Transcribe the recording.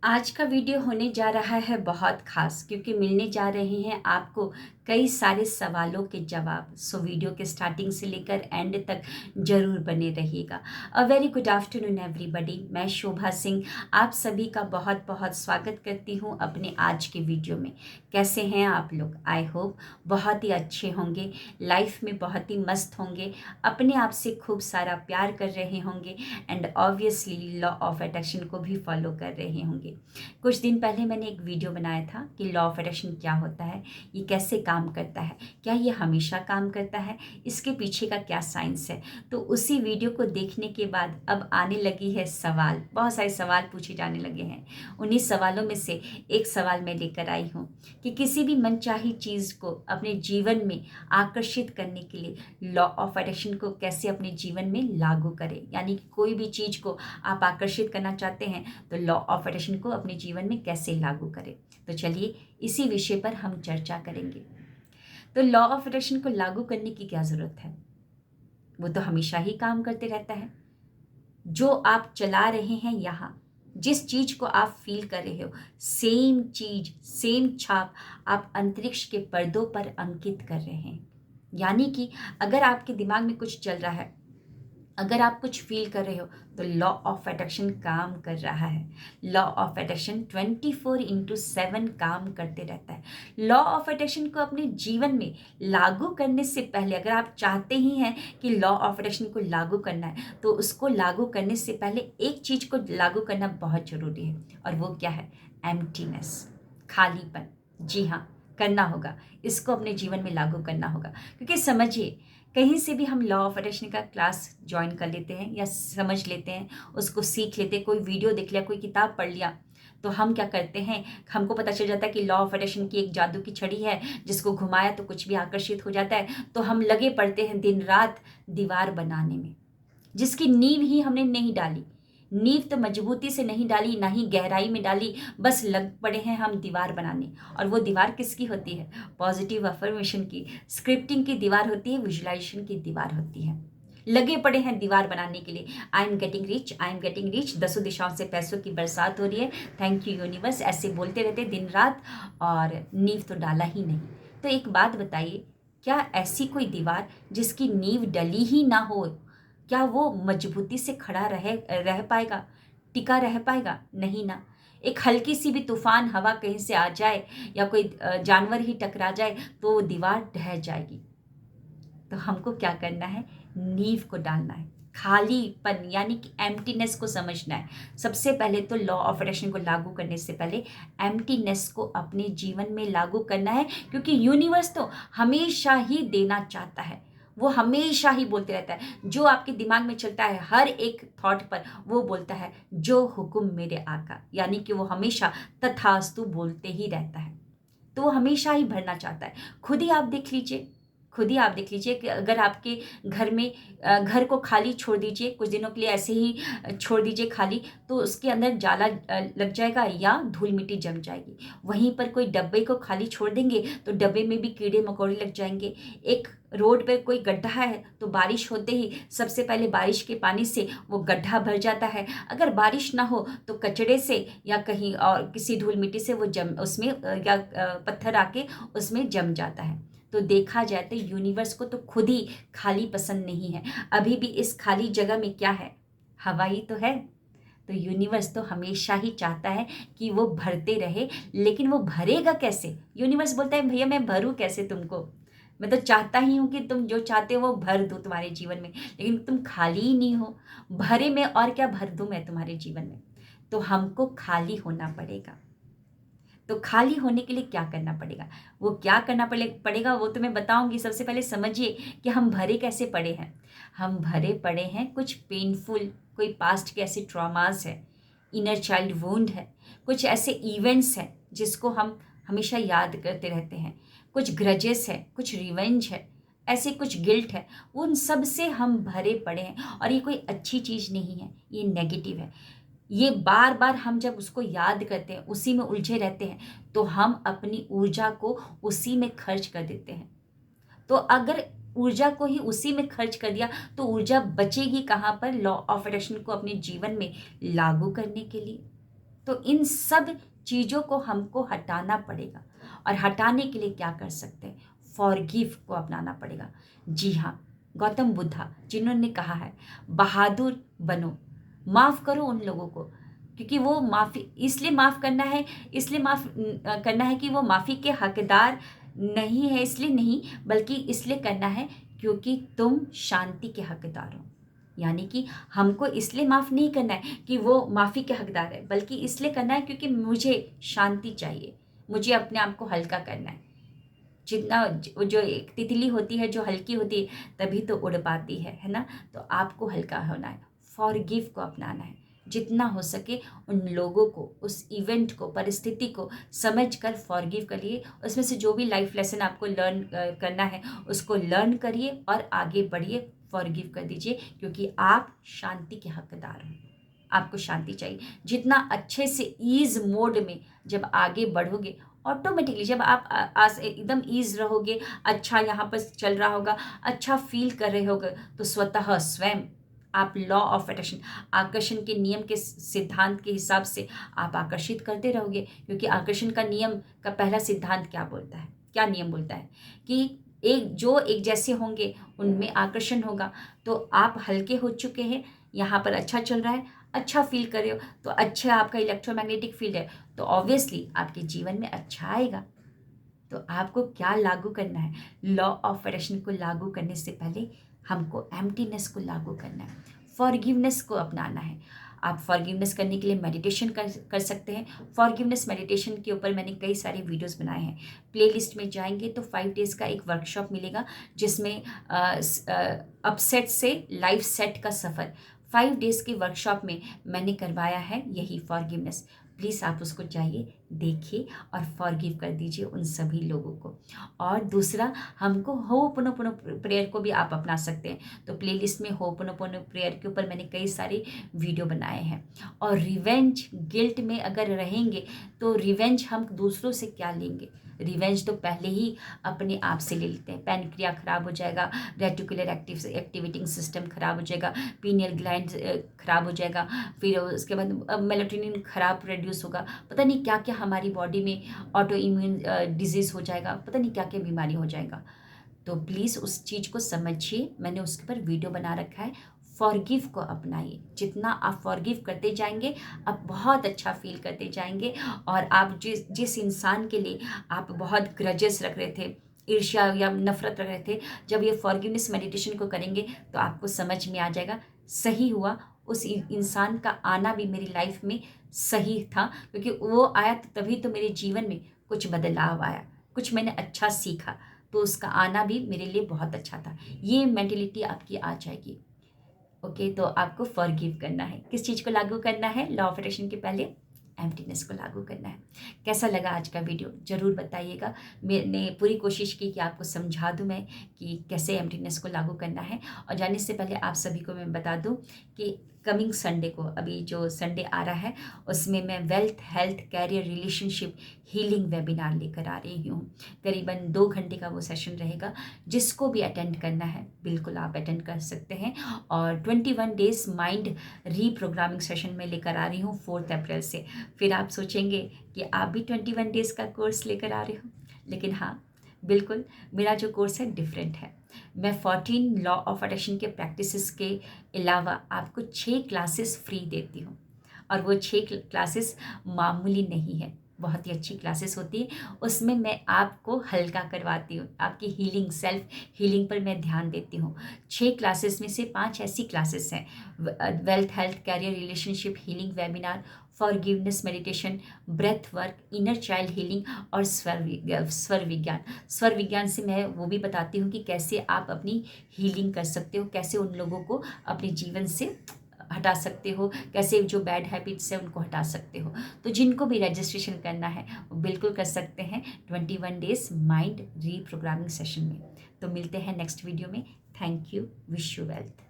आज का वीडियो होने जा रहा है बहुत खास क्योंकि मिलने जा रहे हैं आपको कई सारे सवालों के जवाब। सो वीडियो के स्टार्टिंग से लेकर एंड तक जरूर बने रहिएगा। A very good afternoon everybody. मैं शोभा सिंह आप सभी का बहुत बहुत स्वागत करती हूं अपने आज के वीडियो में। कैसे हैं आप लोग? आई होप बहुत ही अच्छे होंगे, लाइफ में बहुत ही मस्त होंगे, अपने आप से खूब सारा प्यार कर रहे होंगे and obviously law of attraction को भी फॉलो कर रहे होंगे। कुछ दिन पहले मैंने एक वीडियो बनाया था कि लॉ ऑफ अट्रैक्शन क्या होता है, ये कैसे काम करता है, क्या ये हमेशा काम करता है, इसके पीछे का क्या साइंस है। तो उसी वीडियो को देखने के बाद अब आने लगी है सवाल, बहुत सारे सवाल पूछे जाने लगे हैं। उन्हीं सवालों में से एक सवाल मैं लेकर आई हूँ कि किसी भी मनचाही चीज़ को अपने जीवन में आकर्षित करने के लिए लॉ ऑफ अट्रैक्शन को कैसे अपने जीवन में लागू करें। यानी कि कोई भी चीज़ को आप आकर्षित करना चाहते हैं तो लॉ ऑफ अट्रैक्शन को अपने जीवन में कैसे लागू करें। तो चलिए इसी विषय पर हम चर्चा करेंगे। तो लॉ ऑफ अट्रैक्शन को लागू करने की क्या ज़रूरत है, वो तो हमेशा ही काम करते रहता है। जो आप चला रहे हैं यहाँ, जिस चीज को आप फील कर रहे हो, सेम चीज सेम छाप आप अंतरिक्ष के पर्दों पर अंकित कर रहे हैं। यानी कि अगर आपके दिमाग में कुछ चल रहा है, अगर आप कुछ फील कर रहे हो, तो लॉ ऑफ अट्रैक्शन काम कर रहा है। लॉ ऑफ अट्रैक्शन 24/7 काम करते रहता है। लॉ ऑफ अट्रैक्शन को अपने जीवन में लागू करने से पहले, अगर आप चाहते ही हैं कि लॉ ऑफ अट्रैक्शन को लागू करना है, तो उसको लागू करने से पहले एक चीज को लागू करना बहुत जरूरी है। और वो क्या है? एम्प्टीनेस, खालीपन। जी हाँ, करना होगा, इसको अपने जीवन में लागू करना होगा। क्योंकि समझिए, कहीं से भी हम लॉ ऑफ अट्रैक्शन का क्लास ज्वाइन कर लेते हैं या समझ लेते हैं, उसको सीख लेते हैं, कोई वीडियो देख लिया, कोई किताब पढ़ लिया, तो हम क्या करते हैं, हमको पता चल जाता है कि लॉ ऑफ अट्रैक्शन की एक जादू की छड़ी है, जिसको घुमाया तो कुछ भी आकर्षित हो जाता है। तो हम लगे पड़ते हैं दिन रात दीवार बनाने में, जिसकी नींव ही हमने नहीं डाली। नींव तो मजबूती से नहीं डाली, ना ही गहराई में डाली, बस लग पड़े हैं हम दीवार बनाने। और वो दीवार किसकी होती है? पॉजिटिव अफर्मेशन की, स्क्रिप्टिंग की दीवार होती है, विजुअलाइजेशन की दीवार होती है। लगे पड़े हैं दीवार बनाने के लिए। I am getting rich, I am getting rich, दसों दिशाओं से पैसों की बरसात हो रही है, थैंक यू यूनिवर्स, ऐसे बोलते रहते दिन रात, और नींव तो डाला ही नहीं। तो एक बात बताइए, क्या ऐसी कोई दीवार जिसकी नींव डली ही ना हो, क्या वो मजबूती से खड़ा रह पाएगा, टिका रह पाएगा? नहीं ना। एक हल्की सी भी तूफान हवा कहीं से आ जाए या कोई जानवर ही टकरा जाए तो वो दीवार ढह जाएगी। तो हमको क्या करना है? नींव को डालना है, खालीपन यानी कि एम्प्टीनेस को समझना है। सबसे पहले तो लॉ ऑफ अट्रैक्शन को लागू करने से पहले एम्प्टीनेस को अपने जीवन में लागू करना है, क्योंकि यूनिवर्स तो हमेशा ही देना चाहता है। वो हमेशा ही बोलते रहता है, जो आपके दिमाग में चलता है हर एक थॉट पर वो बोलता है, जो हुक्म मेरे आका। यानी कि वो हमेशा तथास्तु बोलते ही रहता है। तो वो हमेशा ही भरना चाहता है। खुद ही आप देख लीजिए, खुद ही आप देख लीजिए कि अगर आपके घर में घर को खाली छोड़ दीजिए, कुछ दिनों के लिए ऐसे ही छोड़ दीजिए खाली, तो उसके अंदर जाला लग जाएगा या धूल मिट्टी जम जाएगी। वहीं पर कोई डब्बे को खाली छोड़ देंगे तो डब्बे में भी कीड़े मकोड़े लग जाएंगे। एक रोड पे कोई गड्ढा है तो बारिश होते ही सबसे पहले बारिश के पानी से वो गड्ढा भर जाता है। अगर बारिश ना हो तो कचड़े से या कहीं और किसी धूल मिट्टी से वो जम उसमें या पत्थर आके उसमें जम जाता है। तो देखा जाए तो यूनिवर्स को तो खुद ही खाली पसंद नहीं है। अभी भी इस खाली जगह में क्या है? हवा ही तो है। तो यूनिवर्स तो हमेशा ही चाहता है कि वो भरते रहे, लेकिन वो भरेगा कैसे? यूनिवर्स बोलता है, भैया मैं भरूं कैसे तुमको? मैं तो चाहता ही हूं कि तुम जो चाहते हो वो भर दूं तुम्हारे जीवन में, लेकिन तुम खाली ही नहीं हो। भरे में और क्या भर दूं मैं तुम्हारे जीवन में? तो हमको खाली होना पड़ेगा। तो खाली होने के लिए क्या करना पड़ेगा? वो क्या करना पड़ेगा वो तो मैं बताऊंगी। सबसे पहले समझिए कि हम भरे कैसे पड़े हैं। हम भरे पड़े हैं कुछ पेनफुल, कोई पास्ट के ऐसे ट्रॉमास है, इनर चाइल्ड वुंड है, कुछ ऐसे इवेंट्स हैं जिसको हम हमेशा याद करते रहते हैं, कुछ ग्रजेस है, कुछ रिवेंज है, ऐसे कुछ गिल्ट है। उन सब से हम भरे पड़े हैं और ये कोई अच्छी चीज़ नहीं है, ये नेगेटिव है। ये बार बार हम जब उसको याद करते हैं, उसी में उलझे रहते हैं, तो हम अपनी ऊर्जा को उसी में खर्च कर देते हैं। तो अगर ऊर्जा को ही उसी में खर्च कर दिया तो ऊर्जा बचेगी कहाँ पर लॉ ऑफ अट्रैक्शन को अपने जीवन में लागू करने के लिए? तो इन सब चीज़ों को हमको हटाना पड़ेगा। और हटाने के लिए क्या कर सकते हैं? फॉरगिव को अपनाना पड़ेगा। जी हाँ, गौतम बुद्धा जिन्होंने कहा है बहादुर बनो, माफ़ करो उन लोगों को, क्योंकि वो माफ़ी इसलिए माफ़ करना है, इसलिए माफ़ करना है कि वो माफ़ी के हकदार नहीं है, इसलिए नहीं, बल्कि इसलिए करना है क्योंकि तुम शांति के हकदार हो। यानी कि हमको इसलिए माफ़ नहीं करना है कि वो माफ़ी के हकदार है, बल्कि इसलिए करना है क्योंकि मुझे शांति चाहिए, मुझे अपने आप को हल्का करना है। जितना जो एक तितली होती है जो हल्की होती है तभी तो उड़ पाती है ना? तो आपको हल्का होना है, फॉरगिव को अपनाना है। जितना हो सके उन लोगों को, उस इवेंट को, परिस्थिति को समझ कर फॉरगिव करिए। उसमें से जो भी लाइफ लेसन आपको लर्न करना है उसको लर्न करिए और आगे बढ़िए, फॉरगिव कर दीजिए, क्योंकि आप शांति के हकदार हैं। आपको शांति चाहिए। जितना अच्छे से ईज़ मोड में जब आगे बढ़ोगे, ऑटोमेटिकली जब आप एकदम ईज़ रहोगे, अच्छा यहाँ पर चल रहा होगा, अच्छा फ़ील कर रहे होगे, तो स्वतः स्वयं आप लॉ ऑफ अट्रैक्शन, आकर्षण के नियम के सिद्धांत के हिसाब से आप आकर्षित करते रहोगे। क्योंकि आकर्षण का नियम का पहला सिद्धांत क्या बोलता है, क्या नियम बोलता है कि एक जैसे होंगे उनमें आकर्षण होगा। तो आप हल्के हो चुके हैं, यहाँ पर अच्छा चल रहा है, अच्छा फील कर रहे हो, तो अच्छा आपका इलेक्ट्रोमैग्नेटिक फील्ड है, तो ऑब्वियसली आपके जीवन में अच्छा आएगा। तो आपको क्या लागू करना है? लॉ ऑफ अट्रैक्शन को लागू करने से पहले हमको एम्प्टीनेस को लागू करना है, फॉरगिवनेस को अपनाना है। आप फॉरगिवनेस करने के लिए मेडिटेशन कर सकते हैं। फॉरगिवनेस मेडिटेशन के ऊपर मैंने कई सारे वीडियोस बनाए हैं। प्लेलिस्ट में जाएंगे तो 5 डेज़ का एक वर्कशॉप मिलेगा, जिसमें अपसेट से लाइफ सेट का सफ़र 5 डेज़ की वर्कशॉप में मैंने करवाया है, यही फॉरगिवनेस। प्लीज़ आप उसको जाइए, देखिए और फॉरगिव कर दीजिए उन सभी लोगों को। और दूसरा, हमको होपोनोपोनो प्रेयर को भी आप अपना सकते हैं। तो प्लेलिस्ट में होपोनोपोनो प्रेयर के ऊपर मैंने कई सारे वीडियो बनाए हैं। और रिवेंज गिल्ट में अगर रहेंगे तो रिवेंज हम दूसरों से क्या लेंगे? रिवेंज तो पहले ही अपने आप से ले लेते हैं। पैनक्रिया खराब हो जाएगा, रेटिकुलर एक्टिवेटिंग सिस्टम खराब हो जाएगा, पीनियल ग्लैंड खराब हो जाएगा, फिर उसके बाद मेलाटोनिन खराब प्रोड्यूस होगा, पता नहीं क्या क्या हमारी बॉडी में ऑटो इम्यून डिजीज़ हो जाएगा, पता नहीं क्या क्या बीमारी हो जाएगा। तो प्लीज़ उस चीज़ को समझिए, मैंने उसके ऊपर वीडियो बना रखा है। फॉरगिव को अपनाइए। जितना आप फॉरगिव करते जाएंगे, आप बहुत अच्छा फील करते जाएंगे। और आप जिस इंसान के लिए आप बहुत ग्रजेस रख रहे थे, ईर्ष्या या नफरत रख रहे थे, जब ये फॉरगिवनेस मेडिटेशन को करेंगे तो आपको समझ में आ जाएगा, सही हुआ, उस इंसान का आना भी मेरी लाइफ में सही था, क्योंकि वो आया तो तभी तो मेरे जीवन में कुछ बदलाव आया, कुछ मैंने अच्छा सीखा, तो उसका आना भी मेरे लिए बहुत अच्छा था। ये मेंटेलिटी आपकी आ जाएगी। ओके, तो आपको फॉरगिव करना है। किस चीज़ को लागू करना है? लॉ ऑफ अट्रैक्शन के पहले एम्प्टीनेस को लागू करना है। कैसा लगा आज का वीडियो ज़रूर बताइएगा। मैंने पूरी कोशिश की कि आपको समझा दूं मैं कि कैसे एम्प्टीनेस को लागू करना है। और जाने से पहले आप सभी को मैं बता दूं कि कमिंग संडे को, अभी जो संडे आ रहा है, उसमें मैं wealth, health, career, relationship healing webinar लेकर आ रही हूँ। करीबन 2 घंटे का वो सेशन रहेगा। जिसको भी अटेंड करना है बिल्कुल आप अटेंड कर सकते हैं। और 21 डेज माइंड रीप्रोग्रामिंग सेशन में लेकर आ रही हूँ 4 अप्रैल से। फिर आप सोचेंगे कि आप भी 21 डेज़ का कोर्स लेकर आ रहे हो, लेकिन हाँ, बिल्कुल मेरा जो कोर्स है डिफरेंट है। मैं 14 लॉ ऑफ अट्रैक्शन के प्रैक्टिसेस के अलावा आपको 6 क्लासेस फ्री देती हूँ। और वो 6 क्लासेस मामूली नहीं है, बहुत ही अच्छी क्लासेस होती है। उसमें मैं आपको हल्का करवाती हूँ, आपकी हीलिंग, सेल्फ हीलिंग पर मैं ध्यान देती हूँ। 6 क्लासेस में से 5 ऐसी क्लासेस हैं, wealth, health, career, relationship healing webinar, forgiveness meditation, breath work, inner child healing और स्वर विज्ञान। स्वर विज्ञान से मैं वो भी बताती हूँ कि कैसे आप अपनी हीलिंग कर सकते हो, कैसे उन लोगों को अपने जीवन से हटा सकते हो, कैसे जो बैड हैबिट्स है उनको हटा सकते हो। तो जिनको भी रजिस्ट्रेशन करना है वो बिल्कुल कर सकते हैं 21 डेज माइंड रीप्रोग्रामिंग सेशन में। तो मिलते हैं नेक्स्ट वीडियो में। Thank you, wish you wealth.